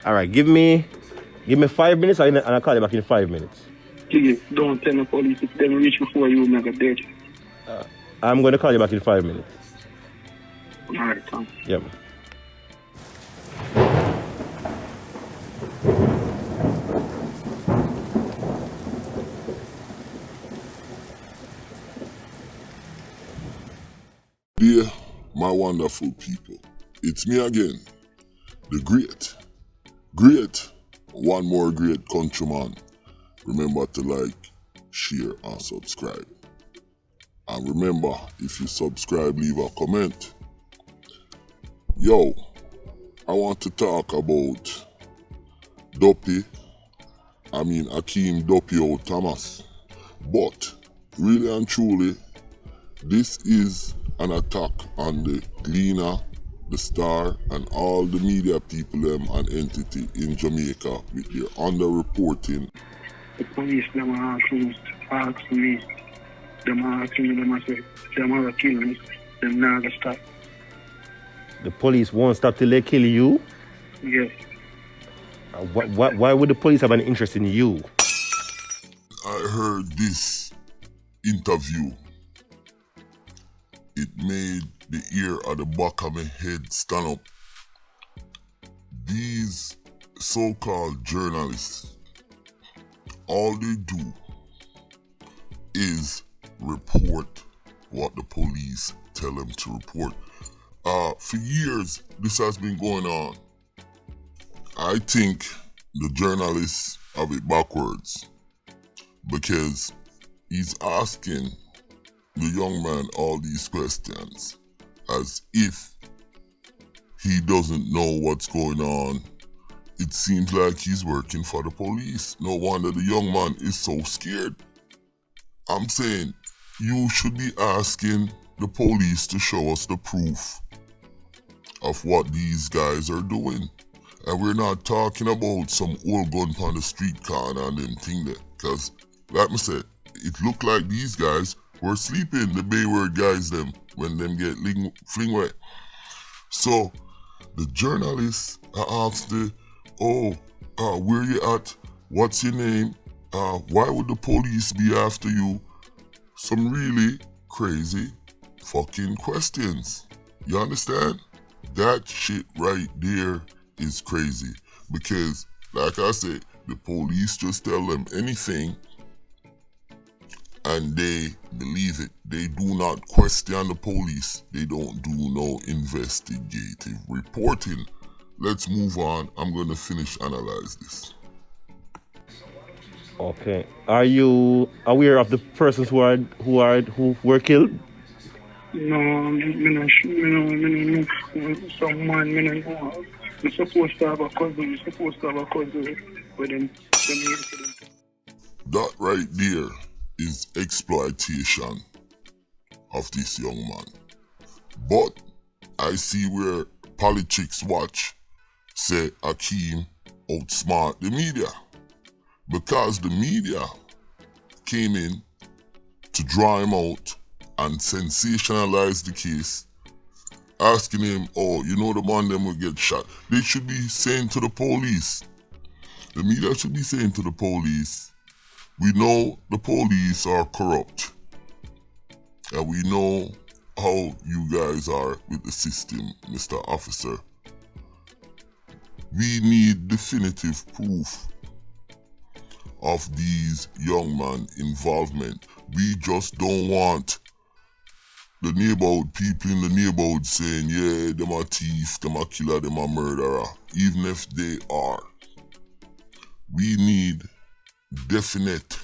All right, give me 5 minutes and I'll call you back in 5 minutes. Please, don't tell the police if they reach before you make a dead. I'm going to call you back in 5 minutes. All right, Tom. Yeah, man. Dear my wonderful people, it's me again, the great, one more great countryman. Remember to like, share and subscribe. And remember, if you subscribe, leave a comment. Yo, I want to talk about Akeem Duppy or Thomas. But really and truly, this is an attack on the GLEANER, the Star, and all the media people and entity in Jamaica with their underreporting. The police, them ask me, them say, them are kill me, them not gonna stop. The police won't stop till they kill you? Yes. Why would the police have an interest in you? I heard this interview. It made the ear at the back of my head stand up. These so-called journalists, all they do is report what the police tell them to report. For years, this has been going on. I think the journalists have it backwards because he's asking the young man all these questions as if he doesn't know what's going on. It seems like he's working for the police. No wonder the young man is so scared. I'm saying you should be asking the police to show us the proof of what these guys are doing. And we're not talking about some old gun on the street corner and them thing there. Because, like I said, it looked like these guys were sleeping, the Bayward guys them, when them get fling wet. So, the journalists asked where you at? What's your name? Why would the police be after you? Some really crazy fucking questions. You understand? That shit right there is crazy. Because, like I said, the police just tell them anything and they believe it. They do not question the police. They don't do no investigative reporting. Let's move on. I'm going to finish analyze this. Okay. Are you aware of the persons who were killed? No, me no, some man, me no know. I'm supposed to have a cousin, but them That right there is exploitation of this young man. But I see where Politics Watch say Akeem outsmart the media. Because the media came in to draw him out and sensationalize the case, asking him, the man them will get shot. They should be saying to the police, the media should be saying to the police, we know the police are corrupt. And we know how you guys are with the system, Mr. Officer. We need definitive proof of these young men involvement. We just don't want the neighborhood people in the neighborhood saying, yeah, them a thief, them a killer, them a murderer, even if they are. We need definite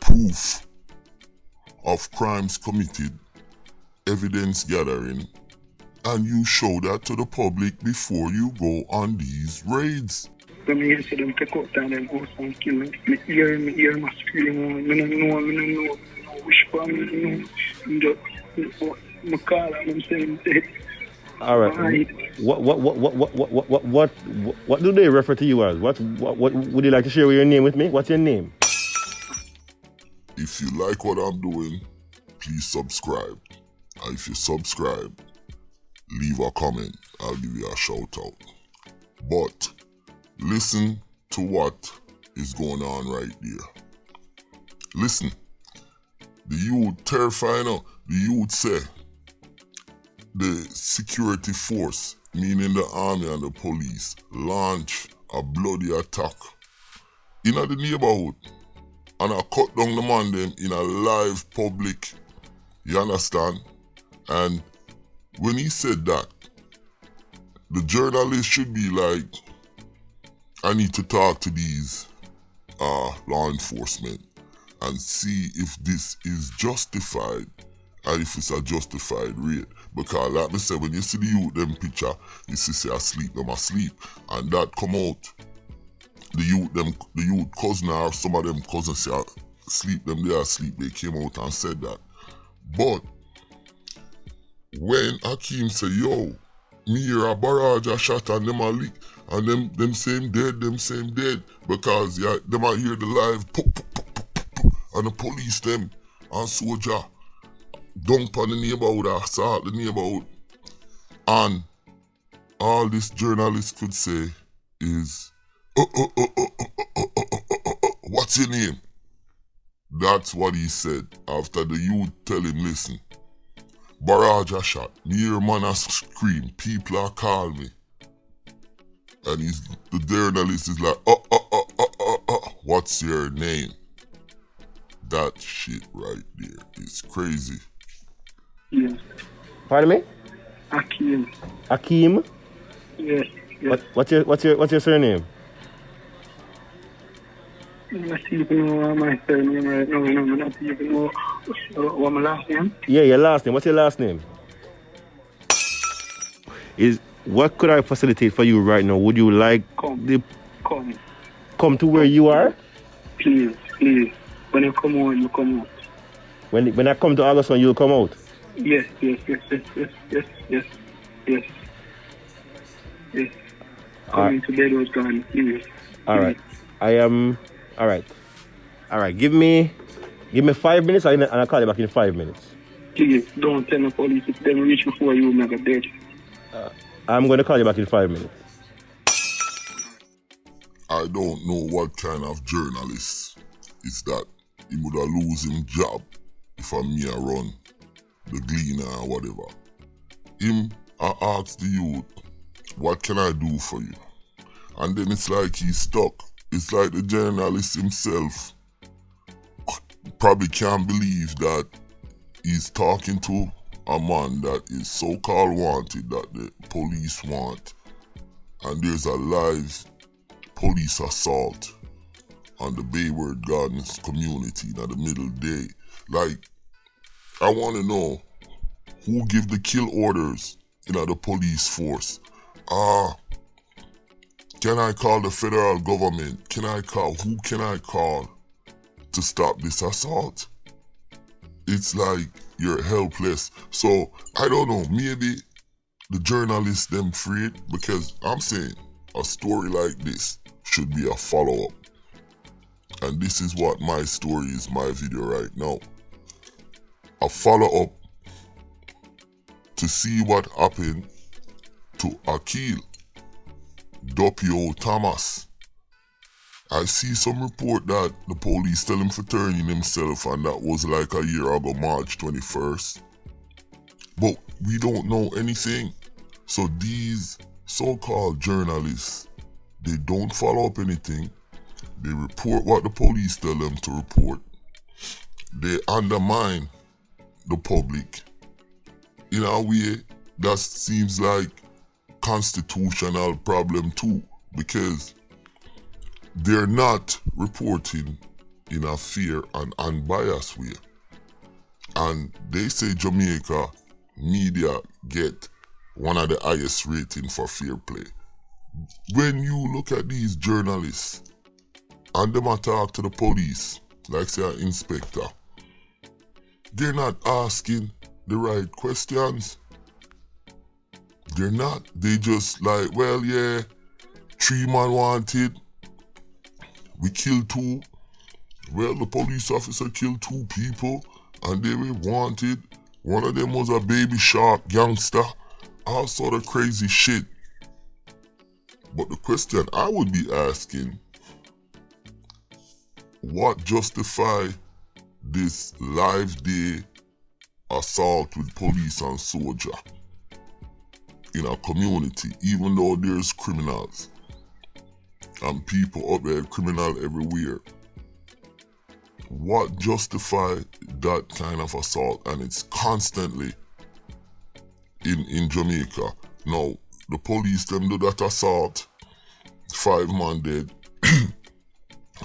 proof of crimes committed, evidence gathering, and you show that to the public before you go on these raids. When me see them take out and them go and kill me, me hear my scream, me no know, wish for me, just, me call and them saying dead. All right. What do they refer to you as? What would you like to share your name with me? What's your name? If you like what I'm doing, please subscribe. And if you subscribe, leave a comment. I'll give you a shout out. But listen to what is going on right there. Listen, the youth terrifying out. The youth say the security force, meaning the army and the police, launch a bloody attack in the neighborhood and I cut down the man them in a live public. You understand? And when he said that, the journalist should be like, I need to talk to these law enforcement and see if this is justified and if it's a justified rate. Because like I said, when you see the youth them picture, you see say asleep, them asleep. And that come out, the youth cousin or some of them cousins say asleep, them they are asleep. They came out and said that. But when Akeem say, yo, me hear a barrage a shot and them a lick, and them same dead, because yeah, them a hear the live pop, pop, pop, pop, pop, pop, and the police them and soldier dump on the neighborhood, assault the neighborhood. And all this journalist could say is, what's your name? That's what he said after the youth tell him, listen, barrage a shot, me hear man a scream, people are call me. And the journalist is like, what's your name? That shit right there is crazy. Yes. Pardon me? Akeem. Akeem? Yes. Yes. What's your surname? I'm not even know my surname right now. I'm not even know what my last name. Yeah, your last name. What's your last name? What could I facilitate for you right now? Would you like come to where you are? Please. When you come out, you come out. When I come to August, you'll come out? Yes. Coming to bed was gone, please. All right. I am. All right. Give me 5 minutes, and I'll call you back in 5 minutes. Please don't tell the police if they reach before you make a dead. I'm going to call you back in 5 minutes. I don't know what kind of journalist is that. He would have lose him job if I me a run the GLEANER or whatever. I asked the youth, what can I do for you? And then it's like he's stuck. It's like the journalist himself probably can't believe that he's talking to a man that is so-called wanted, that the police want, and there's a live police assault on the Bayward Gardens community in the middle day. Like, I want to know who give the kill orders in the police force. Can I call the federal government? Who can I call to stop this assault? It's like you're helpless. So, I don't know, maybe the journalists them afraid, because I'm saying a story like this should be a follow-up. And this is what my story is, my video right now. A follow-up to see what happened to Akeem Duppy Thomas. I see some report that the police tell him for turning himself, and that was like a year ago, March 21st. But we don't know anything. So these so-called journalists, they don't follow up anything. They report what the police tell them to report. They undermine the public in a way that seems like constitutional problem too, because they're not reporting in a fair and unbiased way. And they say Jamaica media get one of the highest rating for fair play. When you look at these journalists and them talk to the police, like say an inspector, they're not asking the right questions. They're not. They just like, well, yeah, 3 man wanted, we killed 2. Well, the police officer killed 2 people and they were wanted. One of them was a baby shark gangster. All sort of crazy shit. But the question I would be asking, what justify this live day assault with police and soldier in a community, even though there's criminals and people up there, criminal everywhere? What justify that kind of assault? And it's constantly in Jamaica. Now, the police them do that assault, 5 man dead.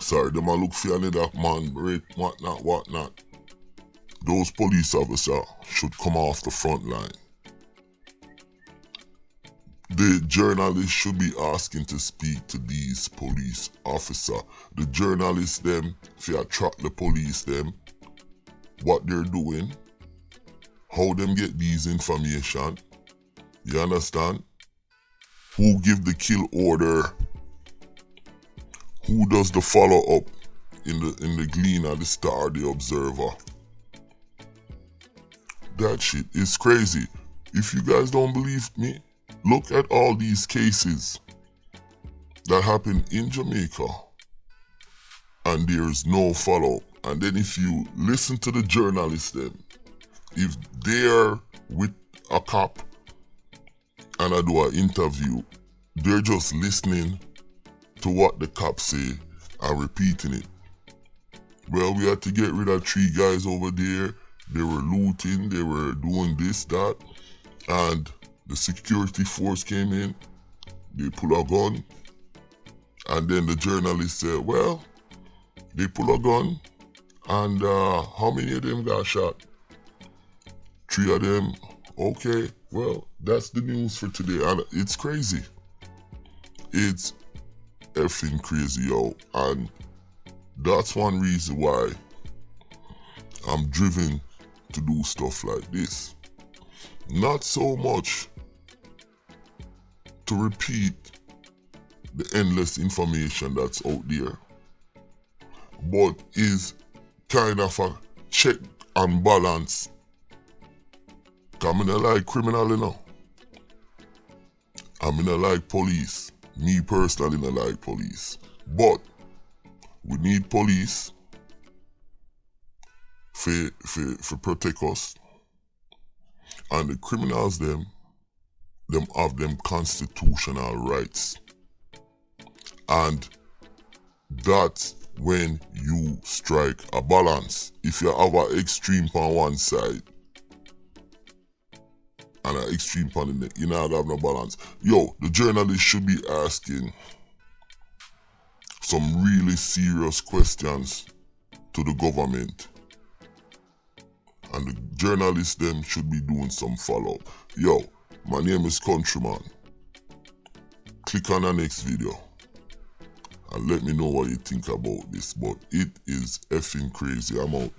Sorry, them a look for another man, rape, whatnot. Those police officers should come off the front line. The journalists should be asking to speak to these police officers. The journalists them, if you attract the police them, what they're doing, how them get these information, you understand? Who give the kill order? Who does the follow up in the GLEANER, the Star, the Observer? That shit is crazy. If you guys don't believe me, look at all these cases that happen in Jamaica and there's no follow-up. And then if you listen to the journalists then, if they're with a cop and I do an interview, they're just listening to what the cops say and repeating it. Well, we had to get rid of 3 guys over there. They were looting, they were doing this, that, and the security force came in, they pull a gun, and then the journalist said, well, they pull a gun, and how many of them got shot? 3 of them. Okay, well, that's the news for today, and it's crazy. It's effing crazy, yo, and that's one reason why I'm driven to do stuff like this. Not so much to repeat the endless information that's out there, but is kind of a check and balance. Cause I don't like criminal, you know. I don't like police. Me personally don't like police. But we need police for protect us. And the criminals them have them constitutional rights. And that's when you strike a balance. If you have an extreme on one side and an extreme on the next, you not have no balance. Yo, the journalists should be asking some really serious questions to the government. And the journalists them should be doing some follow-up. Yo, my name is Countryman. Click on the next video and let me know what you think about this. But it is effing crazy. I'm out.